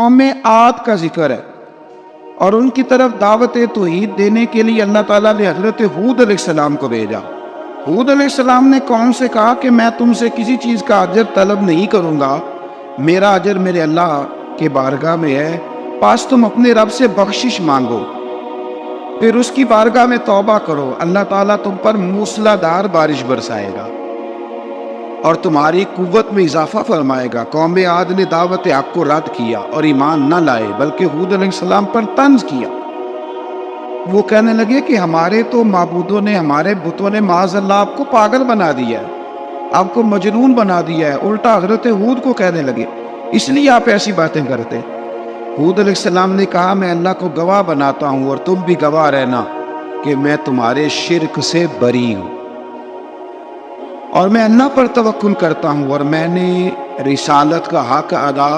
قوم عاد کا ذکر ہے، اور ان کی طرف دعوت توحید دینے کے لیے اللہ تعالیٰ نے حضرت ہود علیہ السلام کو بھیجا۔ ہود علیہ السلام نے قوم سے کہا کہ میں تم سے کسی چیز کا اجر طلب نہیں کروں گا، میرا اجر میرے اللہ کے بارگاہ میں ہے، پس تم اپنے رب سے بخشش مانگو، پھر اس کی بارگاہ میں توبہ کرو، اللہ تعالیٰ تم پر موسلا دار بارش برسائے گا اور تمہاری قوت میں اضافہ فرمائے گا۔ قوم عاد نے دعوت حق کو رد کیا اور ایمان نہ لائے، بلکہ ہود علیہ السلام پر طنز کیا۔ وہ کہنے لگے کہ ہمارے تو معبودوں نے، ہمارے بتوں نے معاذ اللہ آپ کو پاگل بنا دیا ہے، آپ کو مجنون بنا دیا ہے۔ الٹا حضرت ہود کو کہنے لگے اس لیے آپ ایسی باتیں کرتے۔ ہود علیہ السلام نے کہا میں اللہ کو گواہ بناتا ہوں اور تم بھی گواہ رہنا کہ میں تمہارے شرک سے بری ہوں، اور میں اللہ پر توکل کرتا ہوں، اور میں نے رسالت کا حق ادا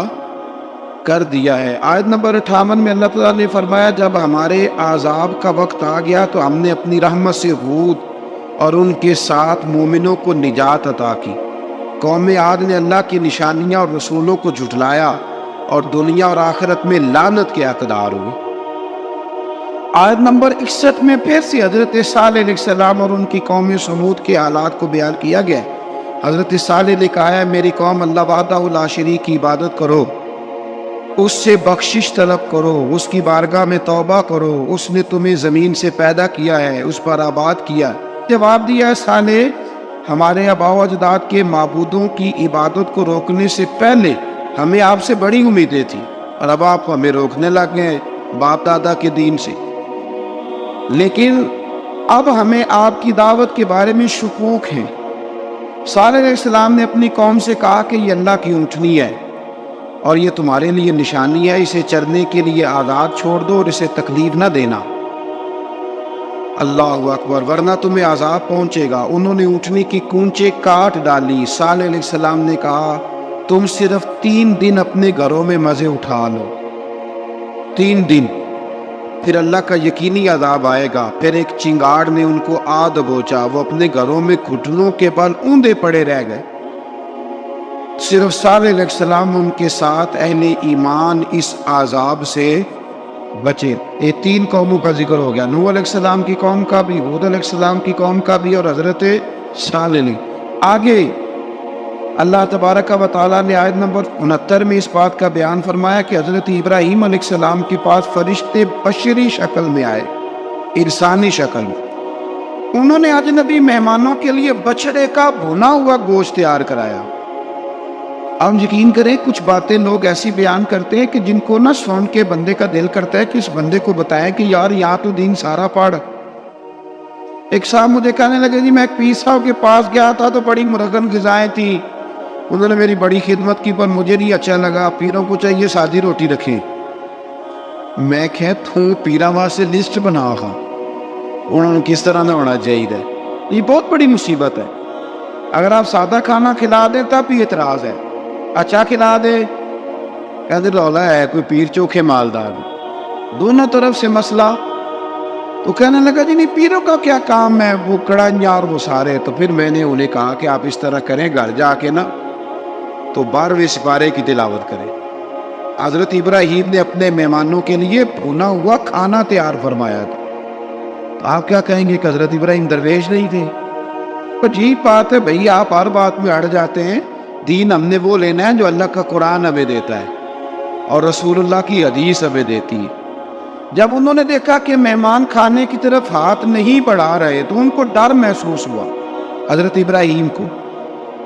کر دیا ہے۔ آیت نمبر 58 میں اللہ تعالیٰ نے فرمایا جب ہمارے عذاب کا وقت آ گیا تو ہم نے اپنی رحمت سے ہود اور ان کے ساتھ مومنوں کو نجات عطا کی۔ قوم عاد نے اللہ کی نشانیاں اور رسولوں کو جھٹلایا اور دنیا اور آخرت میں لعنت کے حقدار ہوئے۔ آیت نمبر 61 میں پھر سے حضرت صالح علیہ السلام اور ان کی قوم سمود کے حالات کو بیان کیا گیا ہے۔ حضرت صالح نے کہا ہے میری قوم اللہ وحدہ لا شریک کی عبادت کرو، اس سے بخشش طلب کرو، اس کی بارگاہ میں توبہ کرو، اس نے تمہیں زمین سے پیدا کیا ہے، اس پر آباد کیا۔ جواب دیا صالح ہمارے آباء و اجداد کے معبودوں کی عبادت کو روکنے سے پہلے ہمیں آپ سے بڑی امیدیں تھیں، اور اب آپ ہمیں روکنے لگے ہیں باپ دادا کے دین سے، لیکن اب ہمیں آپ کی دعوت کے بارے میں شکوک ہیں۔ صالح علیہ السلام نے اپنی قوم سے کہا کہ یہ اللہ کی اونٹنی ہے اور یہ تمہارے لیے نشانی ہے، اسے چرنے کے لیے آزاد چھوڑ دو اور اسے تکلیف نہ دینا، اللہ اکبر، ورنہ تمہیں عذاب پہنچے گا۔ انہوں نے اونٹنی کی کونچیں کاٹ ڈالی۔ صالح علیہ السلام نے کہا تم صرف 3 دن اپنے گھروں میں مزے اٹھا لو، 3 دن، پھر اللہ کا یقینی عذاب آئے گا۔ پھر ایک چنگاڑ نے ان کو آ دبوچا، وہ اپنے گھروں میں گھٹنوں کے بل اوندے پڑے رہ گئے۔ صرف صالح علیہ السلام ان کے ساتھ اہل ایمان اس عذاب سے بچے۔ یہ 3 قوموں کا ذکر ہو گیا، نوح علیہ السلام کی قوم کا بھی، ہود علیہ السلام کی قوم کا بھی، اور حضرت صالح علیہ۔ آگے اللہ تبارک و تعالیٰ نے آیت نمبر 69 میں اس بات کا بیان فرمایا کہ حضرت ابراہیم علیہ السلام کے پاس فرشتے بشری شکل میں آئے، انسانی شکل میں۔ انہوں نے اجنبی مہمانوں کے لیے بچڑے کا بھنا ہوا گوشت تیار کرایا۔ اب یقین کریں کچھ باتیں لوگ ایسی بیان کرتے ہیں کہ جن کو نہ سن کے بندے کا دل کرتا ہے کہ اس بندے کو بتائیں کہ یار یہاں تو دین سارا پڑھ۔ ایک صاحب مجھے کہنے لگے جی میں ایک پیر صاحب کے پاس گیا تھا تو بڑی مرغن غذائیں تھیں، انہوں نے میری بڑی خدمت کی پر مجھے نہیں اچھا لگا، پیروں کو چاہیے سادی روٹی رکھیں۔ میں کہتا ہوں پیرا وہاں سے لسٹ بنا ہوا انہوں نے کس طرح نہ ہونا چاہیے۔ یہ بہت بڑی مصیبت ہے، اگر آپ سادہ کھانا کھلا دیں تب بھی اعتراض ہے، اچھا کھلا دے کہتے رولا ہے کوئی پیر چوکھے مالدار، دونوں طرف سے مسئلہ۔ تو کہنے لگا جی نہیں پیروں کا کیا کام ہے، وہ کڑائیاں اور وہ سارے۔ تو پھر میں نے انہیں کہا کہ آپ اس طرح کریں، گھر جا کے نا تو 12ویں سپارے کی تلاوت کریں۔ حضرت ابراہیم نے اپنے مہمانوں کے لیے بھونا ہوا کھانا تیار فرمایا تھا۔ تو آپ کیا کہیں گے کہ حضرت ابراہیم درویش نہیں تھے؟ عجیب بات ہے بھئی، آپ ہر بات میں اڑ جاتے ہیں۔ دین ہم نے وہ لینا ہے جو اللہ کا قرآن ہمیں دیتا ہے اور رسول اللہ کی حدیث ہمیں دیتی ہے۔ جب انہوں نے دیکھا کہ مہمان کھانے کی طرف ہاتھ نہیں بڑھا رہے تو ان کو ڈر محسوس ہوا۔ حضرت ابراہیم کو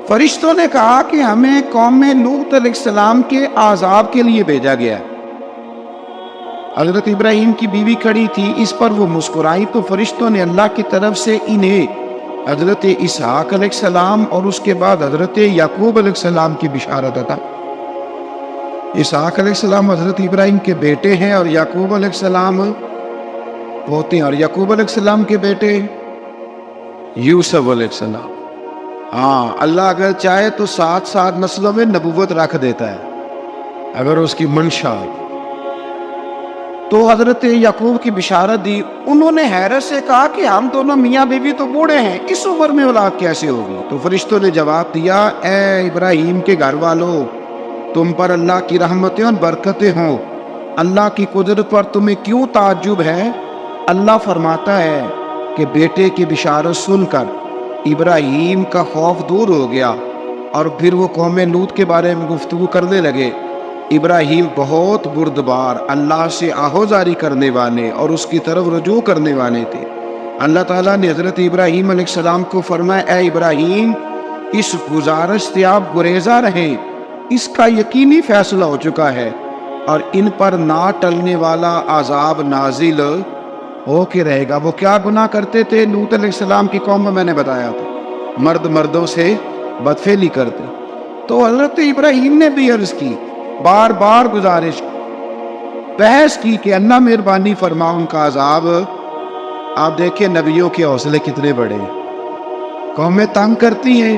فرشتوں نے کہا کہ ہمیں قوم لوط علیہ السلام کے عذاب کے لیے بھیجا گیا ہے۔ حضرت ابراہیم کی بیوی کھڑی تھی، اس پر وہ مسکرائی تو فرشتوں نے اللہ کی طرف سے انہیں حضرت اسحاق علیہ السلام اور اس کے بعد حضرت یعقوب علیہ السلام کی بشارت عطا۔ اسحاق علیہ السلام حضرت ابراہیم کے بیٹے ہیں اور یعقوب علیہ السلام پوتے ہیں، اور یعقوب علیہ السلام کے بیٹے یوسف علیہ السلام۔ ہاں اللہ اگر چاہے تو 7 نسلوں میں نبوت رکھ دیتا ہے اگر اس کی منشا ہو۔ تو حضرت یعقوب کی بشارت دی۔ انہوں نے حیرت سے کہا کہ ہم دونوں میاں بیوی تو بوڑھے ہیں، اس عمر میں اولاد کیسے ہوگی؟ تو فرشتوں نے جواب دیا اے ابراہیم کے گھر والوں، تم پر اللہ کی رحمتیں اور برکتیں ہوں، اللہ کی قدرت پر تمہیں کیوں تعجب ہے؟ اللہ فرماتا ہے کہ بیٹے کی بشارت سن کر ابراہیم کا خوف دور ہو گیا، اور پھر وہ قوم لوط کے بارے میں گفتگو کرنے لگے۔ ابراہیم بہت بردبار، اللہ سے آہوزاری کرنے والے اور اس کی طرف رجوع کرنے والے تھے۔ اللہ تعالیٰ نے حضرت ابراہیم علیہ السلام کو فرمایا، اے ابراہیم، اس گزارش سے آپ گریزاں رہیں، اس کا یقینی فیصلہ ہو چکا ہے، اور ان پر نہ ٹلنے والا عذاب نازل ہو کے رہے گا۔ وہ کیا گناہ کرتے تھے؟ لوط علیہ السلام کی قوم میں میں نے بتایا تھا، مرد مردوں سے بدفعلی کرتے۔ تو حضرت ابراہیم نے بھی عرض کی، بار بار گزارش بحث کی کہ اللہ مہربانی فرما ان کا عذاب۔ آپ دیکھیں نبیوں کے حوصلے کتنے بڑے ہیں، قومیں تنگ کرتی ہیں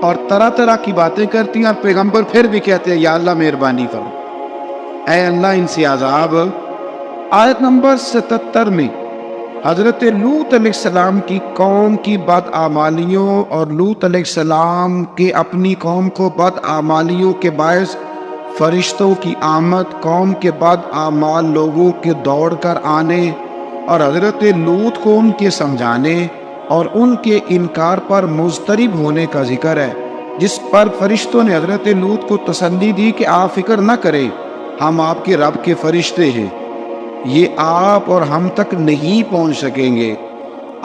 اور طرح طرح کی باتیں کرتی ہیں، اور پیغمبر پھر بھی کہتے ہیں یا اللہ مہربانی فرما، اے اللہ ان سے عذاب۔ آیت نمبر 77 میں حضرت لوط علیہ السلام کی قوم کی بدعمالیوں اور لوط علیہ السلام کے اپنی قوم کو بدعمالیوں کے باعث فرشتوں کی آمد، قوم کے بدعمال لوگوں کے دوڑ کر آنے اور حضرت لوط کو ان کے سمجھانے اور ان کے انکار پر مضطرب ہونے کا ذکر ہے، جس پر فرشتوں نے حضرت لوط کو تسلی دی کہ آپ فکر نہ کریں، ہم آپ کے رب کے فرشتے ہیں، یہ آپ اور ہم تک نہیں پہنچ سکیں گے۔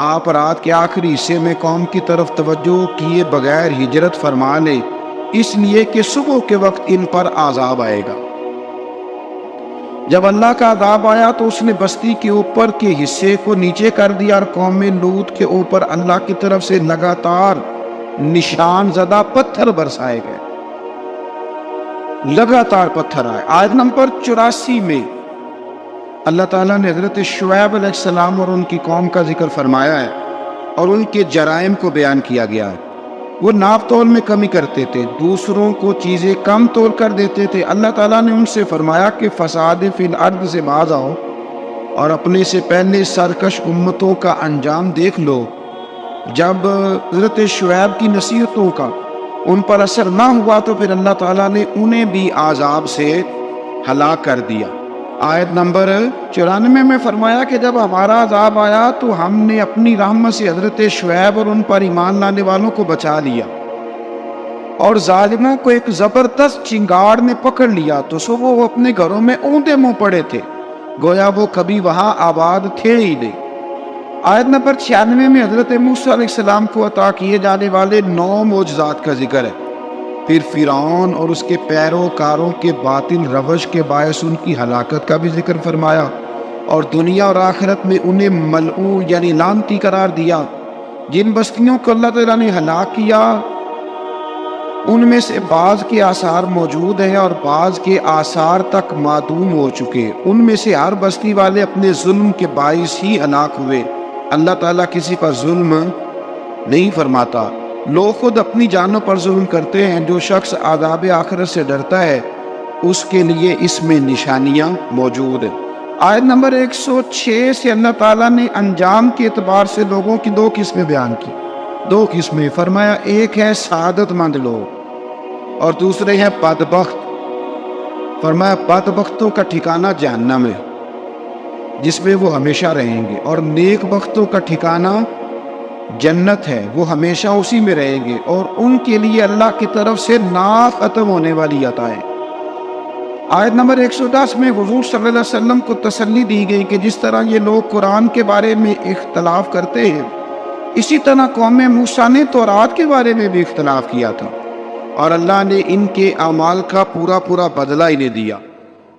آپ رات کے آخری حصے میں قوم کی طرف توجہ کیے بغیر ہجرت فرما لیں، اس لیے کہ صبح کے وقت ان پر عذاب آئے گا۔ جب اللہ کا عذاب آیا تو اس نے بستی کے اوپر کے حصے کو نیچے کر دیا، اور قوم لوط کے اوپر اللہ کی طرف سے لگاتار نشان زدہ پتھر برسائے گئے، لگاتار پتھر آئے۔ آیت نمبر 84 میں اللہ تعالیٰ نے حضرت شعیب علیہ السلام اور ان کی قوم کا ذکر فرمایا ہے، اور ان کے جرائم کو بیان کیا گیا ہے۔ وہ ناپ تول میں کمی کرتے تھے، دوسروں کو چیزیں کم تول کر دیتے تھے۔ اللہ تعالیٰ نے ان سے فرمایا کہ فساد فی الارض سے باز آؤ اور اپنے سے پہلے سرکش امتوں کا انجام دیکھ لو۔ جب حضرت شعیب کی نصیحتوں کا ان پر اثر نہ ہوا تو پھر اللہ تعالیٰ نے انہیں بھی عذاب سے ہلاک کر دیا۔ آیت نمبر 94 میں فرمایا کہ جب ہمارا عذاب آیا تو ہم نے اپنی رحمت سے حضرت شعیب اور ان پر ایمان لانے والوں کو بچا لیا، اور ظالموں کو ایک زبردست چنگاڑ نے پکڑ لیا تو صبح وہ اپنے گھروں میں اوندے منہ پڑے تھے، گویا وہ کبھی وہاں آباد تھے ہی نہیں۔ آیت نمبر 96 میں حضرت موسیٰ علیہ السلام کو عطا کیے جانے والے 9 معجزات کا ذکر ہے۔ پھر فرعون اور اس کے پیروکاروں کے باطل روش کے باعث ان کی ہلاکت کا بھی ذکر فرمایا، اور دنیا اور آخرت میں انہیں ملعون یعنی لعنتی قرار دیا۔ جن بستیوں کو اللہ تعالیٰ نے ہلاک کیا ان میں سے بعض کے آثار موجود ہیں اور بعض کے آثار تک معدوم ہو چکے۔ ان میں سے ہر بستی والے اپنے ظلم کے باعث ہی ہلاک ہوئے۔ اللہ تعالیٰ کسی پر ظلم نہیں فرماتا، لوگ خود اپنی جانوں پر ظلم کرتے ہیں۔ جو شخص عذاب آخرت سے ڈرتا ہے اس کے لیے اس میں نشانیاں موجود ہیں۔ آیت نمبر 106 سے اللہ تعالیٰ نے انجام کے اعتبار سے لوگوں کی 2 قسمیں بیان کی، 2 قسمیں فرمایا، ایک ہے سعادت مند لوگ اور دوسرے ہیں بدبخت۔ فرمایا بدبختوں کا ٹھکانہ جہنم ہے جس میں وہ ہمیشہ رہیں گے، اور نیک بختوں کا ٹھکانہ جنت ہے، وہ ہمیشہ اسی میں رہیں گے، اور ان کے لیے اللہ کی طرف سے نا ختم ہونے والی عطائیں۔ آیت نمبر 110 میں حضور صلی اللہ علیہ وسلم کو تسلی دی گئی کہ جس طرح یہ لوگ قرآن کے بارے میں اختلاف کرتے ہیں، اسی طرح قوم موسیٰ نے تورات کے بارے میں بھی اختلاف کیا تھا، اور اللہ نے ان کے اعمال کا پورا بدلہ انہیں دیا۔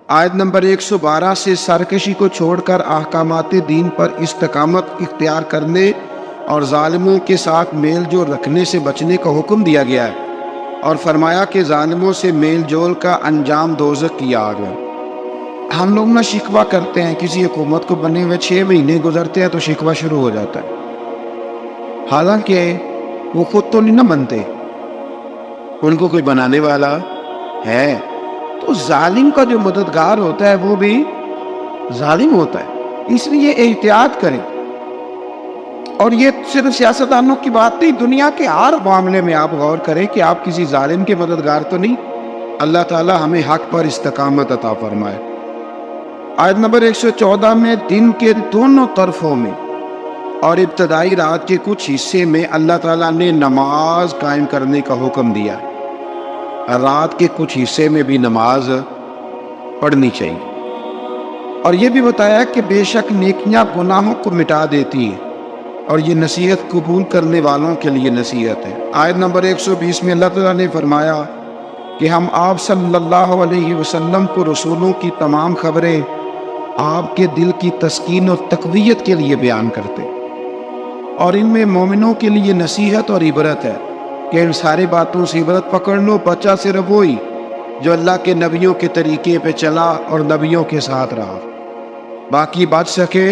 آیت نمبر 112 سے سرکشی کو چھوڑ کر احکامات دین پر استقامت اختیار کرنے اور ظالموں کے ساتھ میل جول رکھنے سے بچنے کا حکم دیا گیا ہے، اور فرمایا کہ ظالموں سے میل جول کا انجام دوزخ کی آگ ہے۔ ہم لوگ نہ شکوہ کرتے ہیں، کسی حکومت کو بنے ہوئے 6 مہینے گزرتے ہیں تو شکوہ شروع ہو جاتا ہے، حالانکہ وہ خود تو نہیں نہ بنتے، ان کو کوئی بنانے والا ہے۔ تو ظالم کا جو مددگار ہوتا ہے وہ بھی ظالم ہوتا ہے، اس لیے احتیاط کریں۔ اور یہ صرف سیاستدانوں کی بات نہیں، دنیا کے ہر معاملے میں آپ غور کریں کہ آپ کسی ظالم کے مددگار تو نہیں۔ اللہ تعالی ہمیں حق پر استقامت عطا فرمائے۔ آیت نمبر 114 میں دن کے دونوں طرفوں میں اور ابتدائی رات کے کچھ حصے میں اللہ تعالیٰ نے نماز قائم کرنے کا حکم دیا۔ رات کے کچھ حصے میں بھی نماز پڑھنی چاہیے، اور یہ بھی بتایا کہ بے شک نیکیاں گناہوں کو مٹا دیتی ہیں، اور یہ نصیحت قبول کرنے والوں کے لیے نصیحت ہے۔ آیت نمبر 120 میں اللہ تعالیٰ نے فرمایا کہ ہم آپ صلی اللہ علیہ وسلم کو رسولوں کی تمام خبریں آپ کے دل کی تسکین اور تقویت کے لیے بیان کرتے، اور ان میں مومنوں کے لیے نصیحت اور عبرت ہے کہ ان ساری باتوں سے عبرت پکڑ لو۔ بچہ صرف وہی جو اللہ کے نبیوں کے طریقے پہ چلا اور نبیوں کے ساتھ رہا، باقی بچ سکے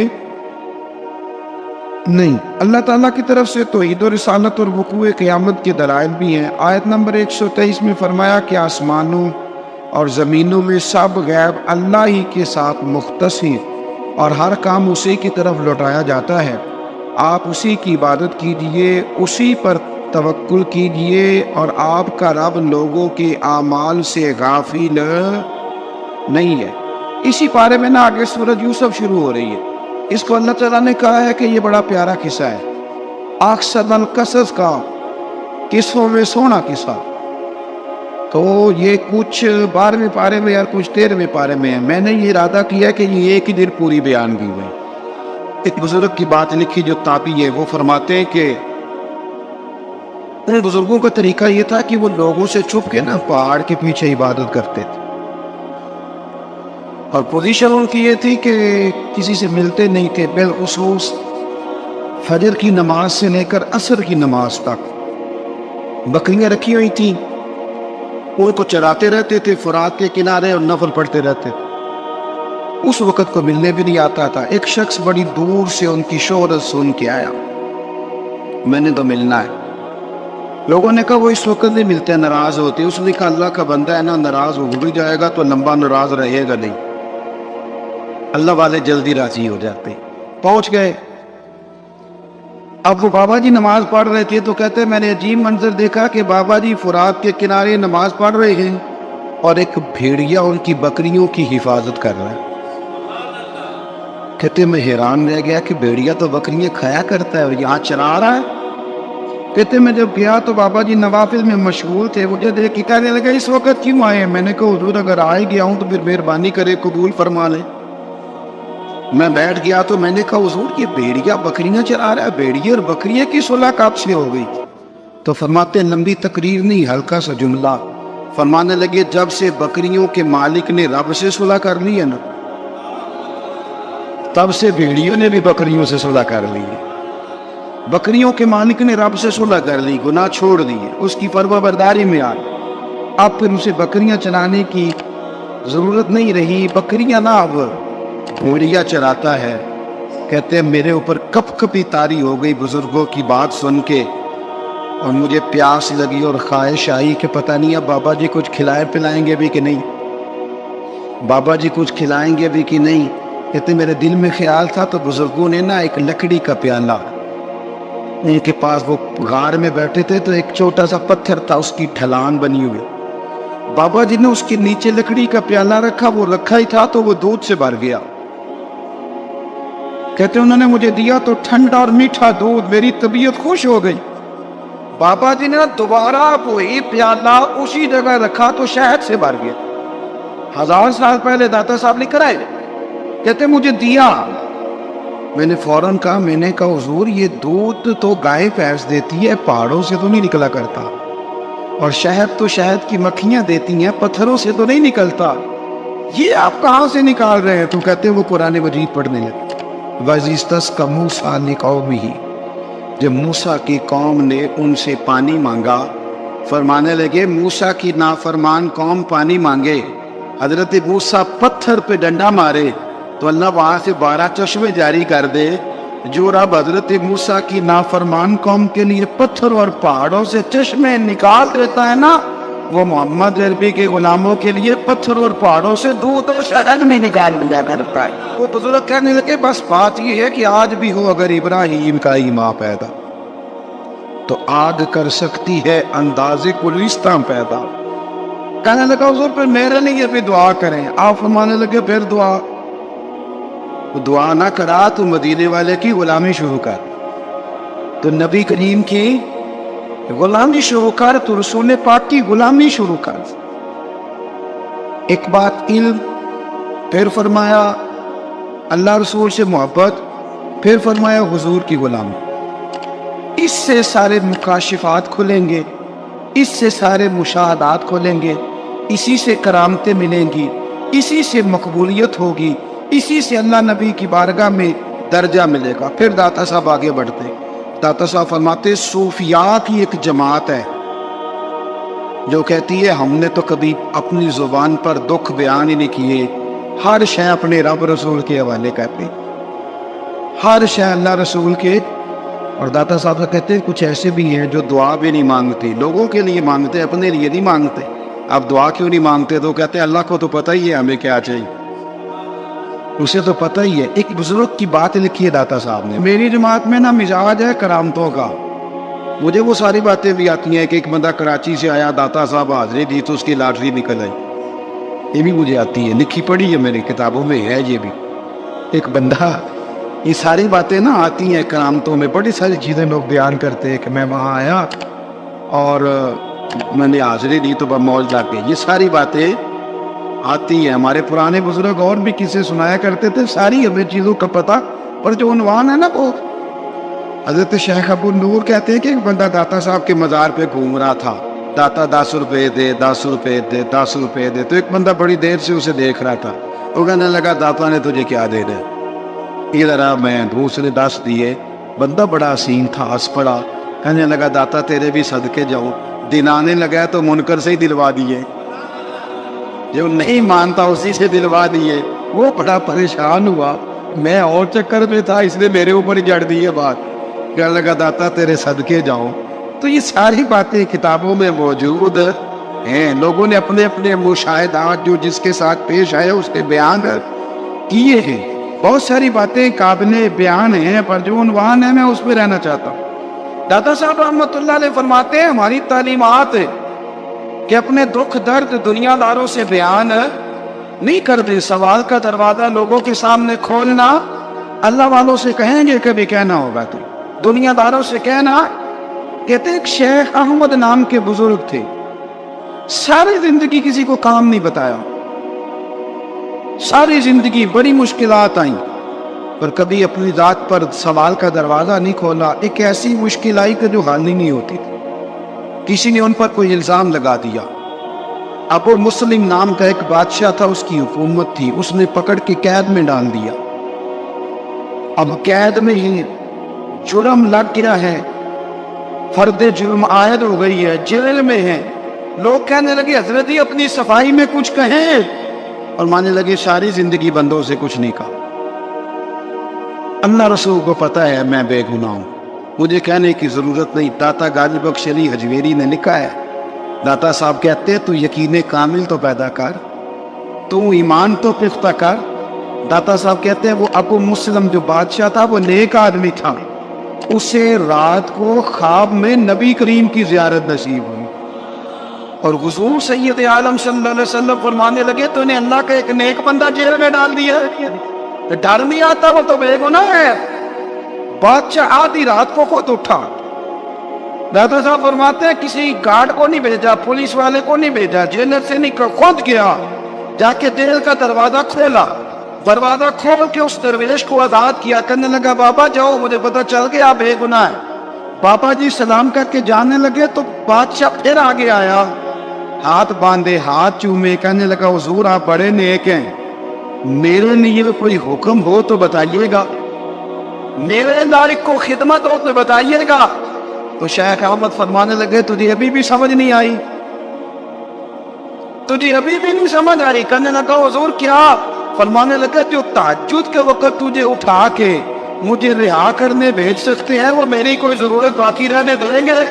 نہیں۔ اللہ تعالیٰ کی طرف سے توحید و رسالت اور وقوع قیامت کے دلائل بھی ہیں۔ آیت نمبر 123 میں فرمایا کہ آسمانوں اور زمینوں میں سب غیب اللہ ہی کے ساتھ مختص ہیں، اور ہر کام اسی کی طرف لوٹایا جاتا ہے۔ آپ اسی کی عبادت کیجئے، اسی پر توکل کیجئے، اور آپ کا رب لوگوں کے اعمال سے غافل نہیں ہے۔ اسی پارے میں نا آگے سورۃ یوسف شروع ہو رہی ہے۔ اس کو اللہ تعالیٰ نے کہا ہے کہ یہ بڑا پیارا قصہ ہے، احسن القصص کا، قصوں میں سونا قصہ۔ تو یہ کچھ 12ویں پارے میں اور کچھ 13ویں پارے میں ہے۔ میں نے یہ ارادہ کیا کہ یہ ایک ہی دن پوری بیان کی ہوئی۔ ایک بزرگ کی بات لکھی جو تابعی ہے، وہ فرماتے ہیں کہ ان بزرگوں کا طریقہ یہ تھا کہ وہ لوگوں سے چھپ کے نا پہاڑ کے پیچھے عبادت کرتے تھے، اور پوزیشن ان کی یہ تھی کہ کسی سے ملتے نہیں تھے، بالخصوص فجر کی نماز سے لے کر عصر کی نماز تک بکریاں رکھی ہوئی تھیں، ان کو چراتے رہتے تھے فرات کے کنارے اور نفل پڑھتے رہتے تھے۔ اس وقت کو ملنے بھی نہیں آتا تھا۔ ایک شخص بڑی دور سے ان کی شہرت سن کے آیا، میں نے تو ملنا ہے۔ لوگوں نے کہا وہ اس وقت نہیں ملتے، ناراض ہوتے۔ اس نے کہا اللہ کا بندہ ہے نا، ناراض ہو بھی جائے گا تو لمبا ناراض رہے گا نہیں، اللہ والے جلدی راضی ہو جاتے۔ پہنچ گئے۔ اب وہ بابا جی نماز پڑھ رہے تھے تو کہتے میں نے عجیب منظر دیکھا کہ بابا جی فرات کے کنارے نماز پڑھ رہے ہیں اور ایک بھیڑیا ان کی بکریوں کی حفاظت کر رہا ہے۔ کہتے میں حیران رہ گیا کہ بھیڑیا تو بکریاں کھایا کرتا ہے اور یہاں چرا رہا ہے۔ کہتے میں جب گیا تو بابا جی نوافل میں مشغول تھے، مجھے دیکھ کے کہنے لگا اس وقت کیوں آئے ہیں؟ میں نے کہا حضور اگر آئے گیا ہوں تو پھر مہربانی کرے قبول فرما لیں۔ میں بیٹھ گیا تو میں نے کہا حضور یہ بھیڑیا بکریاں چرا رہا ہے، بھیڑیا اور بکریاں کی صلح کب سے ہو گئی؟ تو فرماتے لمبی تقریر نہیں، ہلکا سا جملہ۔ فرمانے لگے جب سے بکریوں کے مالک نے رب سے صلح کر لی ہے نا، تب سے بھیڑیوں نے بھی بکریوں سے صلح کر لی ہے۔ بکریوں کے مالک نے رب سے صلح کر لی، گناہ چھوڑ دیے، اس کی فرما برداری میں آ گئے۔ اب پھر اسے بکریاں چرانے کی ضرورت نہیں رہی، بکریاں نہ اب بھیڑیا چراتا ہے۔ کہتے ہیں میرے اوپر کپ کپی طاری ہو گئی بزرگوں کی بات سن کے، اور مجھے پیاس لگی اور خواہش آئی کہ پتہ نہیں اب بابا جی کچھ کھلائے پلائیں گے بھی کہ نہیں، بابا جی کچھ کھلائیں گے بھی کہ نہیں۔ کہتے میرے دل میں خیال تھا تو بزرگوں نے نا ایک لکڑی کا پیالہ، ان کے پاس وہ غار میں بیٹھے تھے تو ایک چھوٹا سا پتھر تھا، اس کی ڈھلان بنی ہوئی، بابا جی نے اس کے نیچے لکڑی کا پیالہ رکھا، وہ رکھا ہی تھا تو وہ دودھ سے بھر گیا۔ کہتے انہوں نے مجھے دیا تو ٹھنڈا اور میٹھا دودھ، میری طبیعت خوش ہو گئی۔ بابا جی نے دوبارہ وہی پیالہ اسی جگہ رکھا تو شہد سے بھر گیا۔ 1000 سال پہلے داتا صاحب نے کرائے، کہتے مجھے دیا۔ میں نے فوراً کہا، میں نے کہا حضور یہ دودھ تو گائے بھینس دیتی ہے، پہاڑوں سے تو نہیں نکلا کرتا، اور شہد تو شہد کی مکھیاں دیتی ہیں، پتھروں سے تو نہیں نکلتا، یہ آپ کہاں سے نکال رہے ہیں؟ تو کہتے وہ قرآن مجید پڑھنے لگے۔ وَإِذِ اسْتَسْقَى مُوسَىٰ لِقَوْمِهِ، جب موسیٰ کی قوم نے ان سے پانی مانگا، فرمانے لگے موسیٰ کی نافرمان قوم پانی مانگے، حضرت موسیٰ پتھر پہ ڈنڈا مارے تو اللہ وہاں سے 12 چشمے جاری کر دے۔ جو رب حضرت موسیٰ کی نافرمان قوم کے لیے پتھر اور پہاڑوں سے چشمے نکال دیتا ہے نا، وہ محمد عربی کے غلاموں کے لیے پتھر اور پہاڑوں سے دودھ اور شہد میں نکال دیا کرتا ہے۔ وہ بزرگ کہنے لگے بس بات یہ ہے کہ آج بھی ہو اگر ابراہیم کا ہی ماں پیدا تو آگ کر سکتی ہے انداز گلستاں پیدا۔ کہنے لگا حضور پھر میرے لیے بھی دعا کریں. آپ فرمانے لگے پھر دعا نہ کرا تو مدینے والے کی غلامی شروع کر, تو نبی کریم کی غلامی شروع کر, تو رسول پاک کی غلامی شروع کر. ایک بات علم, پھر فرمایا اللہ رسول سے محبت, پھر فرمایا حضور کی غلامی. اس سے سارے مکاشفات کھلیں گے, اس سے سارے مشاہدات کھلیں گے, اسی سے کرامتیں ملیں گی, اسی سے مقبولیت ہوگی, اسی سے اللہ نبی کی بارگاہ میں درجہ ملے گا. پھر داتا صاحب آگے بڑھتے, داتا صاحب فرماتے صوفیاء کی ایک جماعت ہے جو کہتی ہے ہم نے تو کبھی اپنی زبان پر دکھ بیان ہی نہیں کیے, ہر شے اپنے رب رسول کے حوالے کرتے, ہر شے اللہ رسول کے. اور داتا صاحب کہتے ہیں کچھ ایسے بھی ہیں جو دعا بھی نہیں مانگتے, لوگوں کے لیے مانگتے, اپنے لیے نہیں مانگتے. اب دعا کیوں نہیں مانگتے؟ تو کہتے ہیں اللہ کو تو پتہ ہی ہے ہمیں کیا چاہیے, اسے تو پتہ ہی ہے. ایک بزرگ کی بات لکھی ہے داتا صاحب نے, میری جماعت میں نا مزاج ہے کرامتوں کا, مجھے وہ ساری باتیں بھی آتی ہیں کہ ایک بندہ کراچی سے آیا, داتا صاحب حاضری دی تو اس کی لاٹری نکل آئی, یہ بھی مجھے آتی ہے, لکھی پڑھی ہے میری کتابوں میں ہے یہ بھی. ایک بندہ, یہ ساری باتیں نا آتی ہیں کرامتوں میں, بڑی ساری چیزیں لوگ بیان کرتے ہیں کہ میں وہاں آیا اور میں نے حاضری دی تو موج لگ گئی. یہ ساری باتیں آتی ہیں, ہمارے پرانے بزرگ اور بھی کسے سنایا کرتے تھے, ساری ہمیں چیزوں کا پتہ. پر جو عنوان ہے نا وہ حضرت شیخ ابو نور کہتے ہیں کہ ایک بندہ داتا صاحب کے مزار پہ گھوم رہا تھا, داتا 10 روپے دے, 10 روپے دے, 10 روپے دے. تو ایک بندہ بڑی دیر سے اسے دیکھ رہا تھا, وہ کہنے لگا داتا نے تجھے کیا دے دے, ادھر آ. میں دوسرے 10 دیے. بندہ بڑا حسین تھا, ہنس پڑا, کہنے لگا داتا تیرے بھی صدقے جاؤں. دن آنے لگا تو منکر سے ہی دلوا دیے, جو نہیں مانتا اسی سے دلوا دیے. وہ بڑا پریشان ہوا, میں اور چکر میں تھا اس نے میرے اوپر ہی جڑ دی ہے بات. کہنے لگا داتا تیرے صدقے جاؤں. تو یہ ساری باتیں کتابوں میں موجود ہیں, لوگوں نے اپنے اپنے مشاہدات جو جس کے ساتھ پیش آئے اس کے بیان کیے ہیں. بہت ساری باتیں قابل بیان ہیں, پر جو عنوان ہے میں اس پہ رہنا چاہتا ہوں. داتا صاحب رحمۃ اللہ علیہ فرماتے ہیں ہماری تعلیمات کہ اپنے دکھ درد دنیا داروں سے بیان نہیں کرتے, سوال کا دروازہ لوگوں کے سامنے کھولنا اللہ والوں سے کہیں گے کبھی کہنا ہوگا, تو دنیا داروں سے کہنا. کہتے ایک شیخ احمد نام کے بزرگ تھے, ساری زندگی کسی کو کام نہیں بتایا, ساری زندگی بڑی مشکلات آئیں, پر کبھی اپنی ذات پر سوال کا دروازہ نہیں کھولا. ایک ایسی مشکل آئی کہ جو حل ہی نہیں ہوتی تھی, کسی نے ان پر کوئی الزام لگا دیا. ابو مسلم نام کا ایک بادشاہ تھا, اس کی حکومت تھی, اس نے پکڑ کے قید میں ڈال دیا. اب قید میں ہی جرم لگ گیا ہے, فرد جرم عائد ہو گئی ہے, جیل میں ہے. لوگ کہنے لگے حضرت جی اپنی صفائی میں کچھ کہیں, اور مانے لگے ساری زندگی بندوں سے کچھ نہیں کہا. اللہ رسول کو پتہ ہے میں بے گناہ ہوں, مجھے کہنے کی ضرورت نہیں. داتا غالب بخش علی حجویری نے لکھا ہے, داتا صاحب کہتے تو یقین کامل تو پیدا کر, تو ایمان تو پختہ کر. داتا صاحب کہتے ہیں وہ ابو مسلم جو بادشاہ تھا وہ نیک آدمی تھا, اسے رات کو خواب میں نبی کریم کی زیارت نصیب ہوئی, اور حضور سید عالم صلی اللہ علیہ وسلم فرمانے لگے تو انہیں اللہ کا ایک نیک بندہ جیل میں ڈال دیا. ڈر نہیں آتا, وہ تو بے گناہ ہے. بادشاہ آدھی رات کو خود اٹھا. داتا صاحب فرماتے ہیں کسی گارڈ کو نہیں بھیجا, پولیس والے کو نہیں بھیجا, جیلر سے نہیں, خود گیا, جا کے جیل کا دروازہ کھولا, دروازہ کھول کے اس درویش کو آزاد کیا. کہنے لگا بابا جاؤ, مجھے پتہ چل گیا بے گناہ ہے. بابا جی سلام کر کے جانے لگے تو بادشاہ پھر آگے آیا, ہاتھ باندھے, ہاتھ چومے, کہنے لگا حضور آپ بڑے نیک ہیں, میرے لیے کوئی حکم ہو تو بتائیے گا, میرے لائق کو خدمت ہو تو بتائیے گا. تو شیخ احمد فرمانے لگے تجھے ابھی بھی سمجھ نہیں آئی, تجھے ابھی بھی نہیں سمجھ آ رہی. کہنے لگا حضور کیا؟ فرمانے لگا جو تہجد کے وقت تجھے اٹھا کے مجھے رہا کرنے بھیج سکتے ہیں وہ میری کوئی ضرورت باقی رہنے دیں گے؟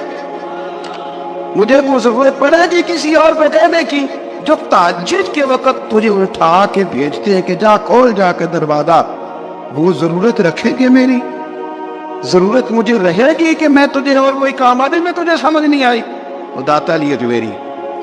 مجھے وہ ضرورت پڑے گی کسی اور پہ دینے کی؟ جو تہجد کے وقت تجھے اٹھا کے بھیجتے ہیں کہ جا کھول جا کے دروازہ, وہ ضرورت رکھیں گے میری؟ ضرورت مجھے رہے گی کہ میں تجھے اور وہی کام آدمی میں تجھے سمجھ نہیں آئی؟ وہ داتا علی حجویری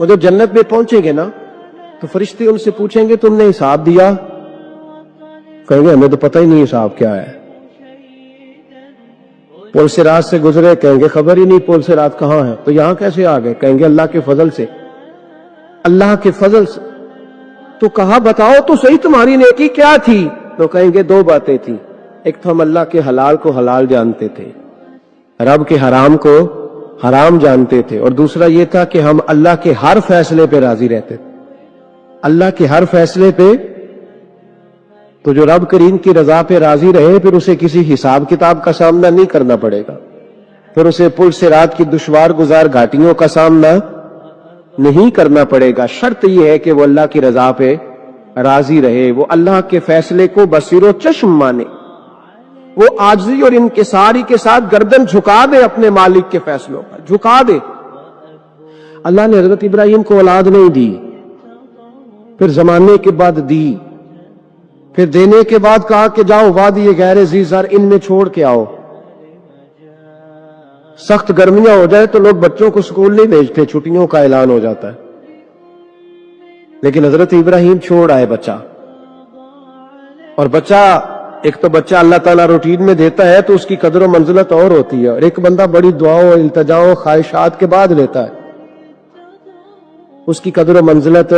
وہ جب جنت میں پہنچیں گے نا تو فرشتے ان سے پوچھیں گے تم نے حساب دیا؟ کہیں گے ہمیں تو پتہ ہی نہیں حساب کیا ہے۔ پل سے رات سے گزرے، کہیں گے خبر ہی نہیں پل سے رات کہاں ہے، تو یہاں کیسے آ گئے؟ کہیں گے اللہ کے فضل سے، اللہ کے فضل سے۔ تو کہا بتاؤ تو صحیح تمہاری نیکی کیا تھی؟ تو کہیں گے دو باتیں تھی، ایک تو ہم اللہ کے حلال کو حلال جانتے تھے، رب کے حرام کو حرام جانتے تھے، اور دوسرا یہ تھا کہ ہم اللہ کے ہر فیصلے پہ راضی رہتے تھے، اللہ کے ہر فیصلے پہ۔ تو جو رب کریم کی رضا پہ راضی رہے پھر اسے کسی حساب کتاب کا سامنا نہیں کرنا پڑے گا، پھر اسے پل سے رات کی دشوار گزار گھاٹیوں کا سامنا نہیں کرنا پڑے گا۔ شرط یہ ہے کہ وہ اللہ کی رضا پہ راضی رہے، وہ اللہ کے فیصلے کو بصیر و چشم مانے، وہ عاجزی اور انکساری کے ساتھ گردن جھکا دے اپنے مالک کے فیصلوں پر، جھکا دے۔ اللہ نے حضرت ابراہیم کو اولاد نہیں دی، پھر زمانے کے بعد دی، پھر دینے کے بعد کہا کہ جاؤ وادی غیر ذی زرع ان میں چھوڑ کے آؤ۔ سخت گرمیاں ہو جائے تو لوگ بچوں کو سکول نہیں بھیجتے، چھٹیوں کا اعلان ہو جاتا ہے، لیکن حضرت ابراہیم چھوڑ آئے بچہ، اور بچہ ایک تو بچہ اللہ تعالیٰ روٹین میں دیتا ہے تو اس کی قدر و منزلت اور ہوتی ہے، اور ایک بندہ بڑی دعاؤں التجاؤں خواہشات کے بعد لیتا ہے، اس کی قدر و منزلت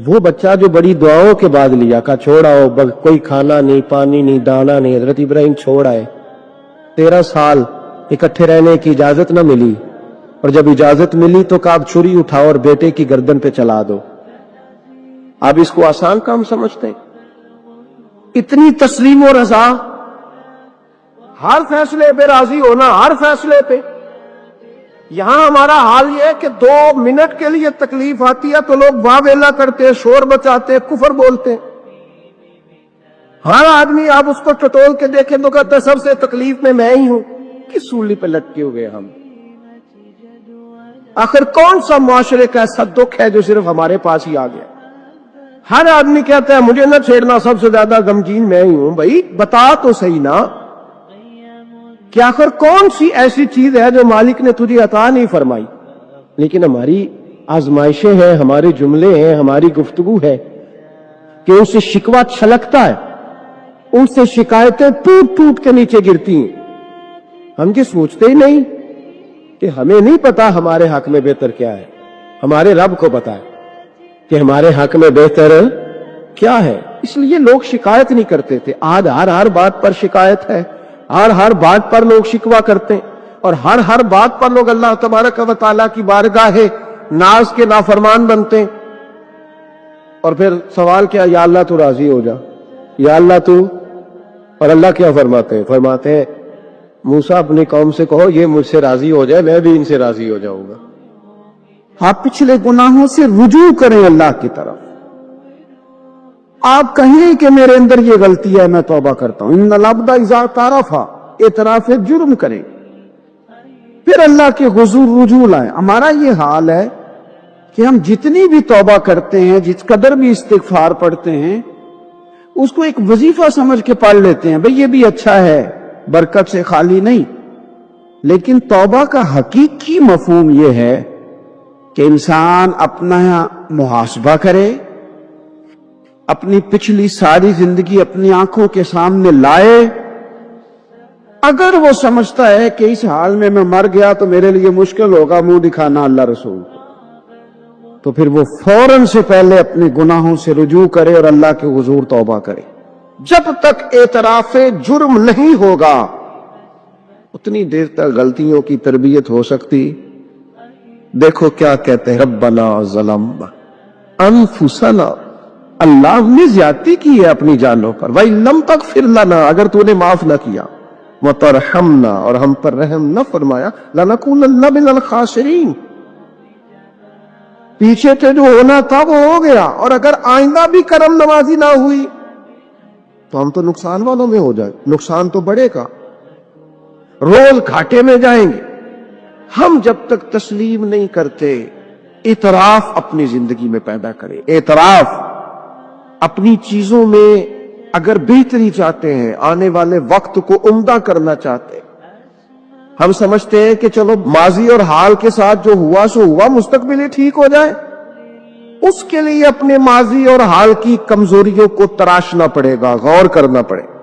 وہ بچہ جو بڑی دعاؤں کے بعد لیا، کہا چھوڑ آؤ، کوئی کھانا نہیں، پانی نہیں، دانا نہیں۔ حضرت ابراہیم چھوڑ آئے، 13 سال اکٹھے رہنے کی اجازت نہ ملی، اور جب اجازت ملی تو کہا اب چھری اٹھاؤ اور بیٹے کی گردن پہ چلا دو۔ آپ اس کو آسان کام سمجھتے ہیں؟ اتنی تسلیم و رضا، ہر فیصلے پہ راضی ہونا، ہر فیصلے پہ۔ یہاں ہمارا حال یہ ہے کہ 2 منٹ کے لیے تکلیف آتی ہے تو لوگ واہ ویلا کرتے، شور بچاتے، کفر بولتے۔ ہر آدمی آپ اس کو ٹٹول کے دیکھیں تو کہتا ہے سب سے تکلیف میں ہی ہوں۔ کس سولی پہ لٹکے ہوئے ہم؟ آخر کون سا معاشرے کا ایسا دکھ ہے جو صرف ہمارے پاس ہی آ گیا؟ ہر آدمی کہتا ہے مجھے نہ چھیڑنا، سب سے زیادہ غمگین میں ہی ہوں۔ بھائی بتا تو صحیح نا کہ آخر کون سی ایسی چیز ہے جو مالک نے تجھے عطا نہیں فرمائی؟ لیکن ہماری آزمائشیں ہیں، ہمارے جملے ہیں، ہماری گفتگو ہے کہ ان سے شکوہ چھلکتا ہے، ان سے شکایتیں ٹوٹ ٹوٹ کے نیچے گرتی ہیں۔ ہم یہ سوچتے ہی نہیں کہ ہمیں نہیں پتا ہمارے حق میں بہتر کیا ہے، ہمارے رب کو پتا ہے کہ ہمارے حق میں بہتر کیا ہے۔ اس لیے لوگ شکایت نہیں کرتے تھے، آج ہر بات پر شکایت ہے، ہر بات پر لوگ شکوہ کرتے ہیں، اور ہر بات پر لوگ اللہ تبارک و تعالیٰ کی بارگاہ ناز کے نافرمان بنتے ہیں۔ اور پھر سوال کیا، یا اللہ تو راضی ہو جا، یا اللہ تو، اور اللہ کیا فرماتے ہیں موسیٰ اپنی قوم سے کہو یہ مجھ سے راضی ہو جائے میں بھی ان سے راضی ہو جاؤں گا۔ آپ پچھلے گناہوں سے رجوع کریں اللہ کی طرف، آپ کہیں کہ میرے اندر یہ غلطی ہے میں توبہ کرتا ہوں۔ ان العبد اذا اعترف، اعتراف جرم کریں، پھر اللہ کے حضور رجوع لائیں۔ ہمارا یہ حال ہے کہ ہم جتنی بھی توبہ کرتے ہیں، جس قدر بھی استغفار پڑھتے ہیں، اس کو ایک وظیفہ سمجھ کے پڑھ لیتے ہیں، بھئی یہ بھی اچھا ہے، برکت سے خالی نہیں۔ لیکن توبہ کا حقیقی مفہوم یہ ہے کہ انسان اپنا محاسبہ کرے، اپنی پچھلی ساری زندگی اپنی آنکھوں کے سامنے لائے۔ اگر وہ سمجھتا ہے کہ اس حال میں مر گیا تو میرے لیے مشکل ہوگا منہ دکھانا اللہ رسول کو، تو پھر وہ فوراً سے پہلے اپنے گناہوں سے رجوع کرے اور اللہ کے حضور توبہ کرے۔ جب تک اعتراف جرم نہیں ہوگا اتنی دیر تک غلطیوں کی تربیت ہو سکتی۔ دیکھو کیا کہتے ہیں، ربنا ظلمنا انفسنا، اللہ ہم نے زیادتی کی ہے اپنی جانوں پر، وَإِن لَمْ تَغْفِرْ لَنَا، اگر تو نے معاف نہ کیا، وَتَرْحَمْنَا، اور ہم پر رحم نہ فرمایا، لَنَكُونَنَّ مِنَ الْخَاسِرِينَ، پیچھے سے جو ہونا تھا وہ ہو گیا، اور اگر آئندہ بھی کرم نوازی نہ ہوئی تو ہم تو نقصان والوں میں ہو جائیں، نقصان تو بڑھے گا، رول گھاٹے میں جائیں گے۔ ہم جب تک تسلیم نہیں کرتے، اعتراف اپنی زندگی میں پیدا کریں، اعتراف اپنی چیزوں میں اگر بہتری چاہتے ہیں، آنے والے وقت کو عمدہ کرنا چاہتے ہیں، ہم سمجھتے ہیں کہ چلو ماضی اور حال کے ساتھ جو ہوا سو ہوا، مستقبل ہی ٹھیک ہو جائے. اس کے لیے اپنے ماضی اور حال کی کمزوریوں کو تراشنا پڑے گا، غور کرنا پڑے گا،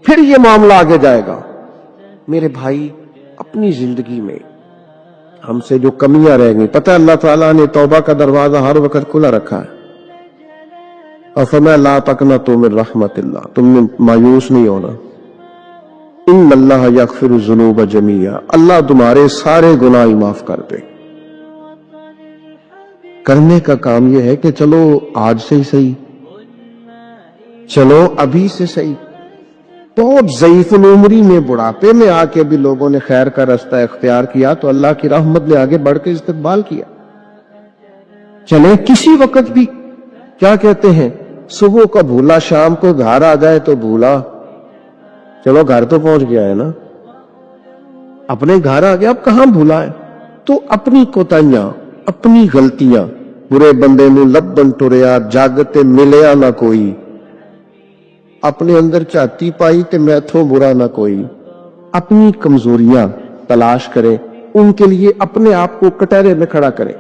پھر یہ معاملہ آگے جائے گا. میرے بھائی، اپنی زندگی میں ہم سے جو کمیاں رہ گئی، پتہ اللہ تعالیٰ نے توبہ کا دروازہ ہر وقت کھلا رکھا ہے. اور فرمایا لا تقنطوا من رحمت اللہ، تم نے مایوس نہیں ہونا. ان اللہ یغفر الذنوب جميعا، اللہ تمہارے سارے گناہ معاف کر دے. کرنے کا کام یہ ہے کہ چلو آج سے ہی صحیح، چلو ابھی سے صحیح. بہت ضعیف العمری میں، بڑھاپے میں آ کے بھی لوگوں نے خیر کا رستہ اختیار کیا تو اللہ کی رحمت نے آگے بڑھ کے استقبال کیا. چلے کسی وقت بھی، کیا کہتے ہیں، صبح کا بھولا شام کو گھر آ جائے تو بھولا، چلو گھر تو پہنچ گیا ہے نا، اپنے گھر آ گیا، اب کہاں بھولا ہے. تو اپنی کوتاہیاں، اپنی غلطیاں، برے بندے نو لبن ٹریا جاگتے ملیا نہ کوئی، اپنے اندر چاہتی پائی تے میتھوں برا نہ کوئی. اپنی کمزوریاں تلاش کریں، ان کے لیے اپنے آپ کو کٹہرے میں کھڑا کریں،